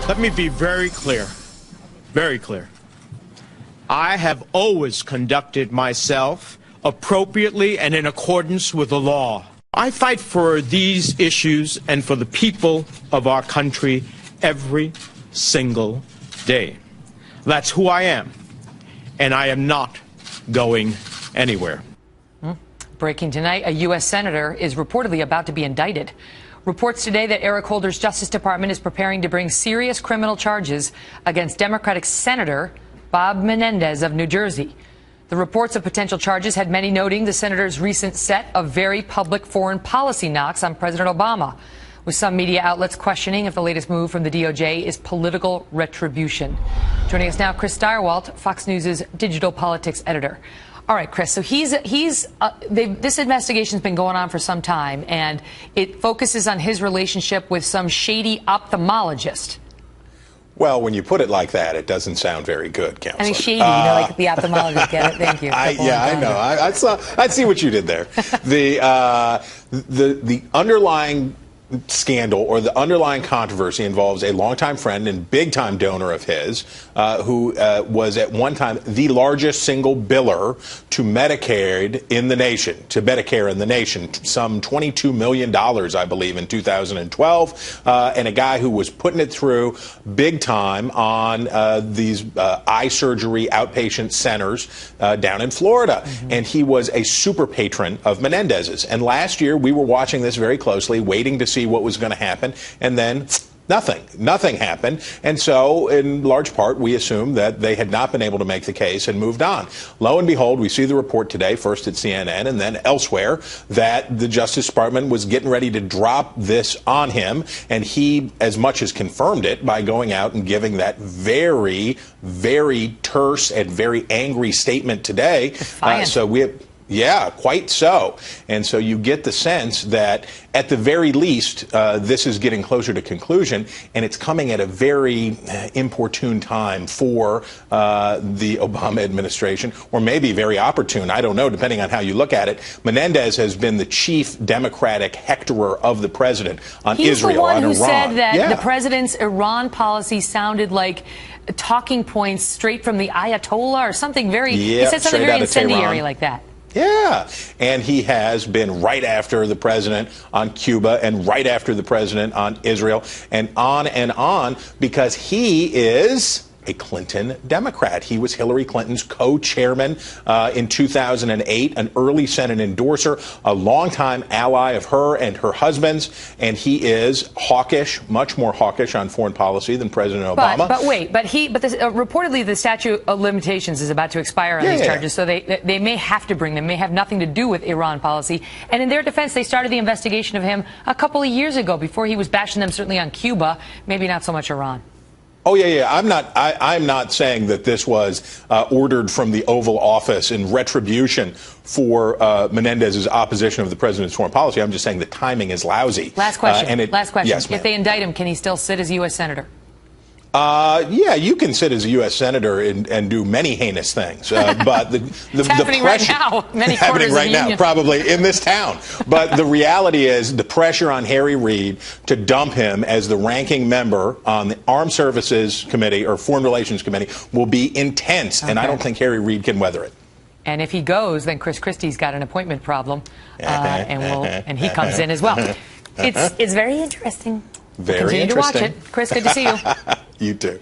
Let me be very clear, very clear. I have always conducted myself appropriately and in accordance with the law. I fight for these issues and for the people of our country every single day. That's who I am, and I am not going anywhere. Breaking tonight, a U.S. senator is reportedly about to be indicted. Reports today that Eric Holder's Justice Department is preparing to bring serious criminal charges against Democratic Senator Bob Menendez of New Jersey. The reports of potential charges had many noting the senator's recent set of very public foreign policy knocks on President Obama, with some media outlets questioning if the latest move from the DOJ is political retribution. Joining us now, Chris Stirewalt, Fox News' digital politics editor. All right, Chris, so this investigation's been going on for some time, and it focuses on his relationship with some shady ophthalmologist. Well, when you put it like that, it doesn't sound very good, Counselor. I mean, shady, like the ophthalmologist. Get it? Thank you. I know. I see what you did there. The underlying scandal or the underlying controversy involves a longtime friend and big-time donor of his who was at one time the largest single biller to Medicare in the nation, some $22 million, I believe, in 2012, and a guy who was putting it through big time on these eye surgery outpatient centers down in Florida. Mm-hmm. And he was a super patron of Menendez's. And last year, we were watching this very closely, waiting to see what was going to happen, and then nothing happened. And so in large part we assumed that they had not been able to make the case and moved on. Lo and behold, we see the report today, first at CNN and then elsewhere, that the Justice Department was getting ready to drop this on him, and he as much as confirmed it by going out and giving that very, very terse and very angry statement today. Yeah, quite so. And so you get the sense that, at the very least, this is getting closer to conclusion, and it's coming at a very inopportune time for the Obama administration, or maybe very opportune. I don't know, depending on how you look at it. Menendez has been the chief Democratic hectorer of the president on Israel, on Iran. He's the one who said that the president's Iran policy sounded like talking points straight from the Ayatollah or something very, he said something very incendiary like that. Yeah, and he has been right after the president on Cuba and right after the president on Israel and on, because he is a Clinton Democrat. He was Hillary Clinton's co-chairman in 2008, an early Senate endorser, a longtime ally of her and her husband's, and he is hawkish, much more hawkish on foreign policy than President Obama. Reportedly the statute of limitations is about to expire on these charges, so they may have to bring them, may have nothing to do with Iran policy. And in their defense, they started the investigation of him a couple of years ago, before he was bashing them certainly on Cuba, maybe not so much Iran. Oh, yeah. I'm not saying that this was ordered from the Oval Office in retribution for Menendez's opposition of the president's foreign policy. I'm just saying the timing is lousy. Last question. Yes, if they indict him, can he still sit as a U.S. senator? Yeah, you can sit as a U.S. senator and do many heinous things. But the happening pressure, right now. Many happening right now, probably in this town. But the reality is the pressure on Harry Reid to dump him as the ranking member on the Armed Services Committee or Foreign Relations Committee will be intense. Okay. And I don't think Harry Reid can weather it. And if he goes, then Chris Christie's got an appointment problem, and he comes in as well. It's very interesting. Very Continue interesting. to watch it. Chris, good to see you. You too.